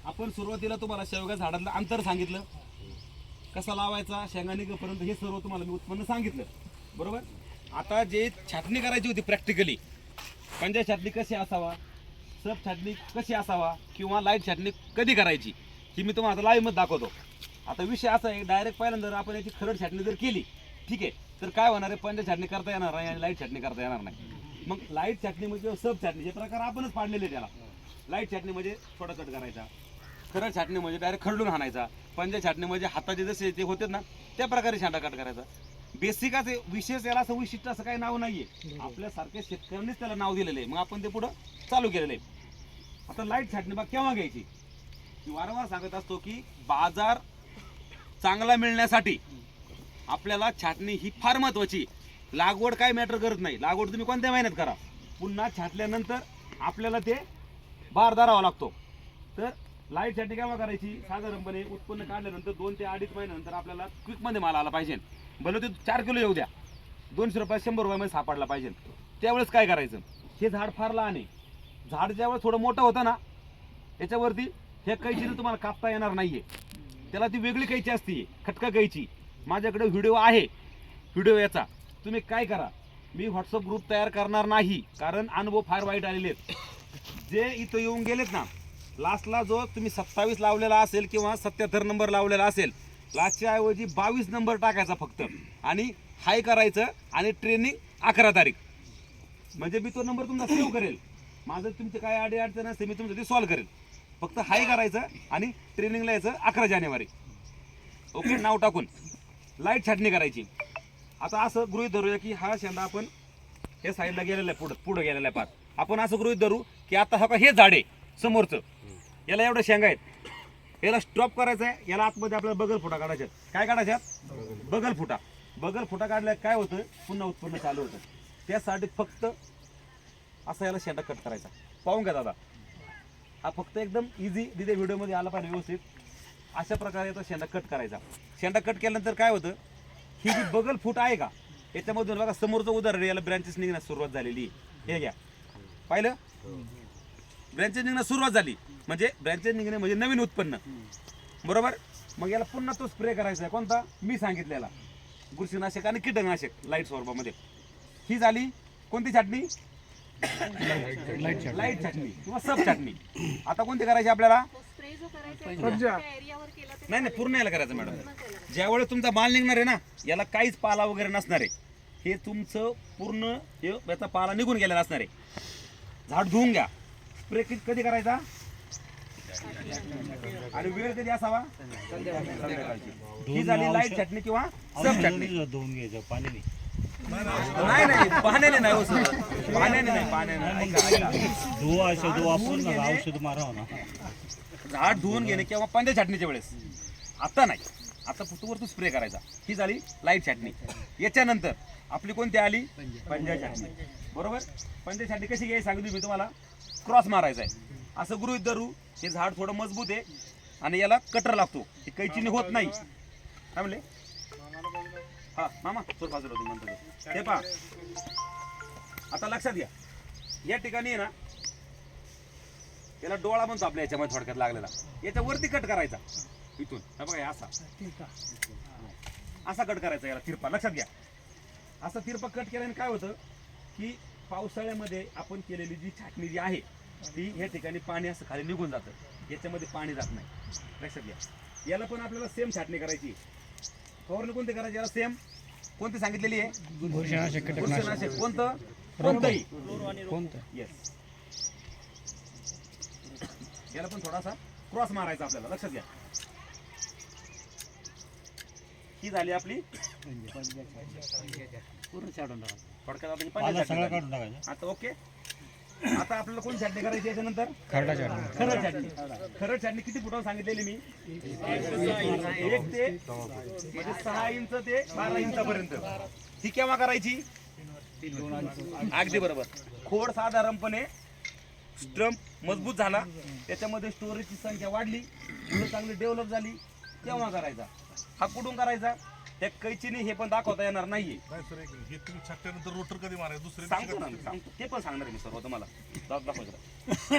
आपण सुरुवातीला तुम्हाला शेवगा झाडातलं अंतर सांगितलं, कसा लावायचा शेंगा निघेपर्यंत हे सर्व तुम्हाला मी उत्पन्न सांगितलं, बरोबर. आता जे छाटणी करायची होती प्रॅक्टिकली, पंजा छाटणी कशी असावा, सब छाटणी कशी असावा किंवा लाईट छाटणी कधी करायची ही मी तुम्हाला आता लाईव्हमध्ये दाखवतो. आता विषय असा आहे, डायरेक्ट पहिल्यांदा जर आपण याची खरड छाटणी जर केली, ठीक आहे, तर काय होणार आहे, पंजा छाटणी करता येणार नाही आणि लाईट छाटणी करता येणार नाही. मग लाईट छाटणी म्हणजे सब छाटणी जे प्रकार आपणच पाडलेले त्याला. लाईट छाटणी म्हणजे थोडा कट करायचा, खरड छाटणी म्हणजे डायरेक्ट खरडून हाणायचा, पंजा छाटणी म्हणजे हाताचे जसे ते होते ना त्या प्रकारे छांडा कट करायचा. बेसिकच विशेष याला असं वैशिष्ट्य असं काही नाव नाहीये, आपल्यासारख्या शेतकऱ्यांनीच त्याला नाव दिलेलं आहे, मग आपण ते पुढं चालू केलेलं आहे. आता लाईट छाटणी बघ केव्हा घ्यायची, मी वारंवार सांगत असतो की बाजार चांगला मिळण्यासाठी आपल्याला छाटणी ही फार महत्वाची. लागवड काय मॅटर करत नाही, लागवड तुम्ही कोणत्या महिन्यात करा, पुन्हा छाटल्यानंतर आपल्याला ते बार धरावा लागतो. तर लाईट छाटणी केव्हा करायची, साधारणपणे उत्पन्न काढल्यानंतर 2 ते 2.5 महिन्यानंतर आपल्याला क्विकमध्ये माल आला पाहिजे, भले ते 4 किलो येऊ द्या, 200 रुपये 100 रुपयामध्ये सापडला पाहिजे. त्यावेळेस काय करायचं, हे झाड फार लहान आहे, झाड ज्यावेळेस थोडं मोठं होतं ना याच्यावरती हे कैचीने तुम्हाला कापता येणार नाहीये, त्याला ती वेगळी कैची असते, खटका कैची. माझ्याकडे व्हिडिओ आहे, व्हिडिओ याचा तुम्ही काय करा, मी व्हॉट्सअप ग्रुप तयार करणार नाही, कारण अनुभव फार वाईट आलेले आहेत. जे इथं येऊन गेलेत ना, लास्टला जो तुम्ही 27 लावलेला असेल किंवा 77 नंबर लावलेला असेल, लास्टच्या ऐवजी 22 नंबर टाकायचा फक्त आणि हाय करायचं आणि ट्रेनिंग 11 तारीख, म्हणजे मी तो नंबर तुमचा सेव्ह करेल. माझं तुमचे काय अडी अडचण असते मी तुमचं ते सॉल्व्ह करेल. फक्त हाय करायचं आणि ट्रेनिंगला यायचं 11 जानेवारी, ओके. नाव टाकून लाईट छाटणी करायची. आता असं गृहीत धरूया की हा शेंडा आपण हे साईडला गेलेला आहे, पुढं गेलेला आहे पाच. आपण असं गृहीत धरू की आता हा का हे झाड आहे समोरचं, याला एवढं शेंगा आहेत, याला स्टॉप करायचं आहे, याला आतमध्ये आपल्याला बगल फुटा काढायच्यात. काय काढायच्यात, बगल फुटा. बगल फुटा काढल्या काय होतं, पुन्हा उत्पन्न चालू होतं. त्यासाठी फक्त असा याला शेंडा कट करायचा. पाहून घ्या दादा, हा फक्त एकदम इझी तिथे व्हिडिओमध्ये आला पाहिजे व्यवस्थित. अशा प्रकारे याचा शेंडा कट करायचा. शेंडा कट केल्यानंतर काय होतं, ही जी बगल फूट आहे का याच्यामधून बघा समोरचं उदाहरण, याला ब्रँचेस निघण्यास सुरुवात झालेली. हे घ्या, पाहिलं, ब्रँचेस निघण्यास सुरुवात झाली म्हणजे ब्रँचेस निघणे म्हणजे नवीन उत्पन्न, बरोबर. मग याला पुन्हा तो स्प्रे करायचा आहे, कोणता मी सांगितलेला, बुरशीनाशक आणि कीटकनाशक लाईट स्वरूपामध्ये. ही झाली कोणती छाटणी, लाईट छाटणी किंवा सब छाटणी. आता कोणती करायची आपल्याला, नाही नाही पूर्ण याला करायचं मॅडम. ज्यावेळेस तुमचा माल निघणार आहे ना, याला काहीच पाला वगैरे नसणार आहे, हे तुमचं पूर्ण याचा पाला निघून गेलेला असणार आहे. झाड धुवून घ्या. स्प्रे कधी करायचा आणि वेळ कधी असावा, संध्याकाळची. ही झाली लाईट छाटणी किंवा सब छाटणी. धुवून घ्यायचं पाणी नाही नाही पाण्याने नाही हो सर, पाण्याने नाही, पाण्याने औषध मारावं ना. झाड धुवून घेणे किंवा पंजा छाटणीच्या वेळेस, आता नाही, आता फक्त वरतून स्प्रे करायचा. ही झाली लाईट छाटणी. याच्यानंतर आपली कोणती आली, पंजा छाटणी, बरोबर. पंजा छाटणी कशी घ्यायची सांगितली मी तुम्हाला, क्रॉस मारायचा आहे. असं गृहीत धरू, हे झाड थोडं मजबूत आहे आणि याला कटर लागतो, हे कैचीने होत नाही. काय म्हणले, हा मामा थोडं बाजूला होती म्हणतो हे पहा. आता लक्षात घ्या, या ठिकाणी ना याला डोळा म्हणतो आपल्या याच्यामध्ये थोडक्यात लागलेला, याच्या वरती कट करायचा इथून, हे बघा असा असा कट करायचा याला तिरपा. लक्षात घ्या, असा तिरपा कट केल्याने काय होतं की पावसाळ्यामध्ये आपण केलेली जी छाटणी जी आहे ती या ठिकाणी पाणी असं खाली निघून जातं, याच्यामध्ये पाणी जात नाही. लक्षात घ्या, याला पण आपल्याला सेम छाटणी करायची. फवारणी कोणती करायची याला, सेम कोणती सांगितलेली आहे, बुरशीनाशक. कोणतं, कोणतंही, येस. याला पण थोडासा क्रॉस मारायचा आपल्याला. लक्षात घ्या, ही झाली आपली पूर्ण छाटून थोडक्यात. आता ओके. आता आपल्याला कोण छाटणी करायची याच्यानंतर, खरड छाटणी. खरड छाटणी किती फुटावर सांगितलेली मी, 1 ते म्हणजे 6 इंच ते 12 इंचापर्यंत. ही केव्हा करायची, अगदी बरोबर. खोड साधारणपणे स्टंप मजबूत झाला, त्याच्यामध्ये स्टोरेजची संख्या वाढली, फुलं चांगली डेव्हलप झाली, तेव्हा करायचा. हा कुठून करायचा, त्या कैचीने हे पण दाखवता येणार नाहीये. हे तुम्ही छाटल्यानंतर रोटर कधी मारायचं दुसरे सांगतो ना, सांगतो, ते पण सांगणार मी सर्व तुम्हाला. दाखवायचं